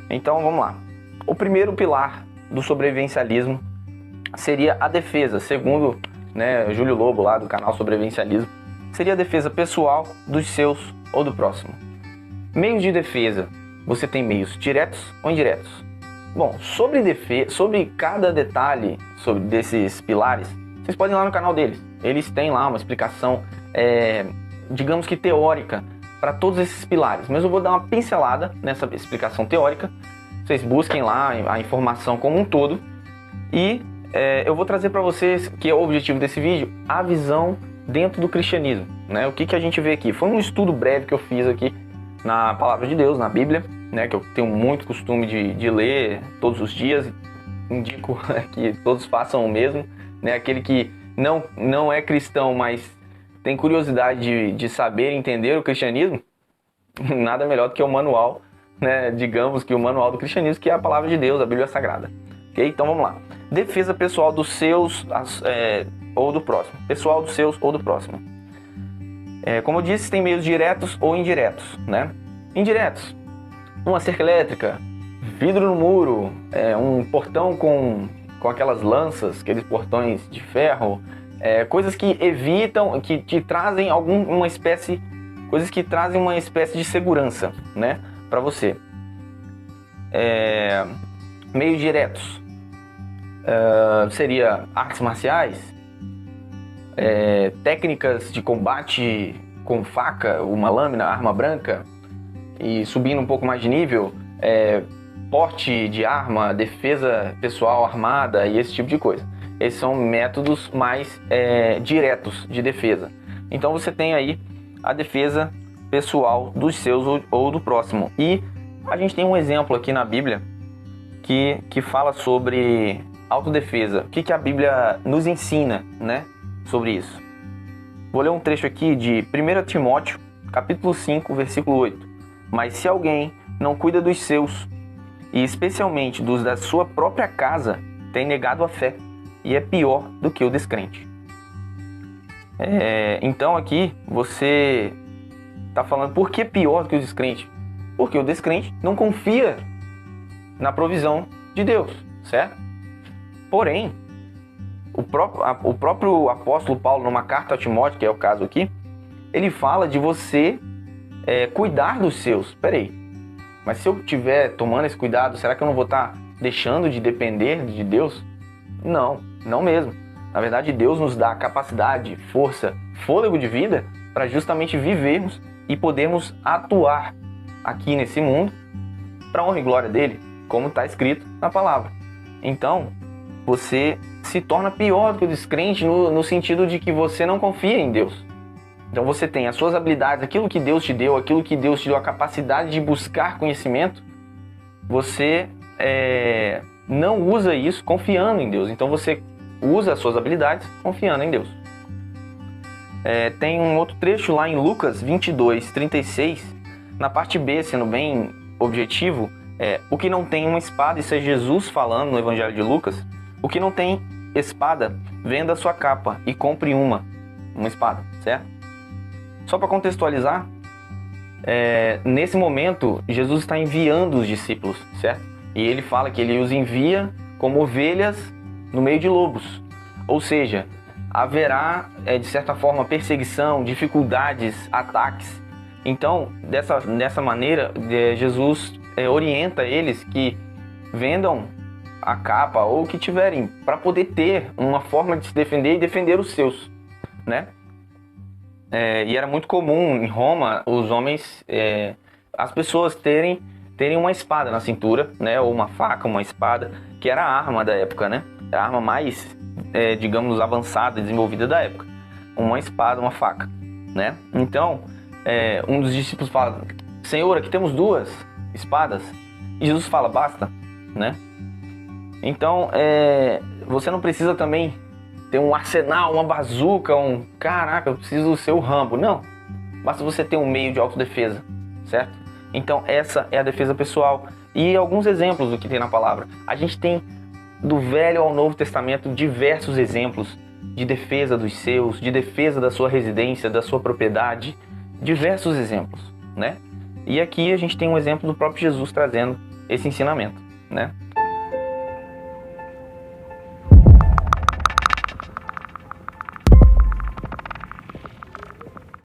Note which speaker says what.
Speaker 1: Então vamos lá. O primeiro pilar do sobrevivencialismo seria a defesa, segundo Júlio Lobo, lá do canal Sobrevivencialismo, seria a defesa pessoal dos seus ou do próximo. Meios de defesa, você tem meios diretos ou indiretos? Bom, sobre cada detalhe desses pilares, vocês podem ir lá no canal deles. Eles têm lá uma explicação, digamos que teórica, para todos esses pilares. Mas eu vou dar uma pincelada nessa explicação teórica. Vocês busquem lá a informação como um todo. E eu vou trazer para vocês, que é o objetivo desse vídeo, a visão dentro do cristianismo. O que a gente vê aqui? Foi um estudo breve que eu fiz aqui na Palavra de Deus, na Bíblia, que eu tenho muito costume de ler todos os dias. Indico que todos façam o mesmo. Aquele que não é cristão, mas tem curiosidade de saber e entender o cristianismo, nada melhor do que o manual, digamos que o manual do cristianismo, que é a Palavra de Deus, a Bíblia Sagrada. Ok? Então vamos lá. Defesa pessoal dos seus ou do próximo. Pessoal dos seus ou do próximo. Como eu disse, tem meios diretos ou indiretos. Indiretos. Uma cerca elétrica, vidro no muro, um portão com aquelas lanças, aqueles portões de ferro, coisas que evitam, que trazem coisas que trazem uma espécie de segurança, para você. Meios diretos. Seria artes marciais, técnicas de combate com faca, uma lâmina, arma branca, e subindo um pouco mais de nível, porte de arma, defesa pessoal armada e esse tipo de coisa. Esses são métodos mais diretos de defesa. Então você tem aí a defesa pessoal dos seus ou do próximo. E a gente tem um exemplo aqui na Bíblia que fala sobre autodefesa. O que a Bíblia nos ensina, sobre isso? Vou ler um trecho aqui de 1 Timóteo, capítulo 5, versículo 8. Mas se alguém não cuida dos seus, e especialmente dos da sua própria casa, tem negado a fé, e é pior do que o descrente. Então aqui você está falando, por que pior do que o descrente? Porque o descrente não confia na provisão de Deus, certo? Porém, o próprio apóstolo Paulo, numa carta a Timóteo, que é o caso aqui, ele fala de você cuidar dos seus. Peraí, mas se eu estiver tomando esse cuidado, será que eu não vou estar deixando de depender de Deus? Não mesmo. Na verdade, Deus nos dá capacidade, força, fôlego de vida para justamente vivermos e podermos atuar aqui nesse mundo para a honra e glória dele, como está escrito na palavra. Então, você se torna pior do que o descrente no sentido de que você não confia em Deus. Então você tem as suas habilidades, aquilo que Deus te deu, a capacidade de buscar conhecimento, você não usa isso confiando em Deus. Então você usa as suas habilidades confiando em Deus. Tem um outro trecho lá em Lucas 22, 36, na parte B, sendo bem objetivo, o que não tem uma espada, isso é Jesus falando no Evangelho de Lucas, o que não tem espada, venda a sua capa e compre uma espada, certo? Só para contextualizar, nesse momento, Jesus está enviando os discípulos, certo? E ele fala que ele os envia como ovelhas no meio de lobos. Ou seja, haverá, de certa forma, perseguição, dificuldades, ataques. Então, dessa maneira, Jesus orienta eles que vendam a capa ou o que tiverem, para poder ter uma forma de se defender e defender os seus, E era muito comum em Roma os homens, as pessoas terem uma espada na cintura, ou uma faca, uma espada, que era a arma da época, a arma mais, digamos, avançada, desenvolvida da época. Uma espada, uma faca, Então, um dos discípulos fala, Senhor, aqui temos 2 espadas. E Jesus fala, basta, Então, você não precisa também ter um arsenal, uma bazuca, caraca, eu preciso do seu Rambo. Não, basta você ter um meio de autodefesa, certo? Então essa é a defesa pessoal. E alguns exemplos do que tem na palavra. A gente tem do Velho ao Novo Testamento diversos exemplos de defesa dos seus, de defesa da sua residência, da sua propriedade, diversos exemplos, E aqui a gente tem um exemplo do próprio Jesus trazendo esse ensinamento, né?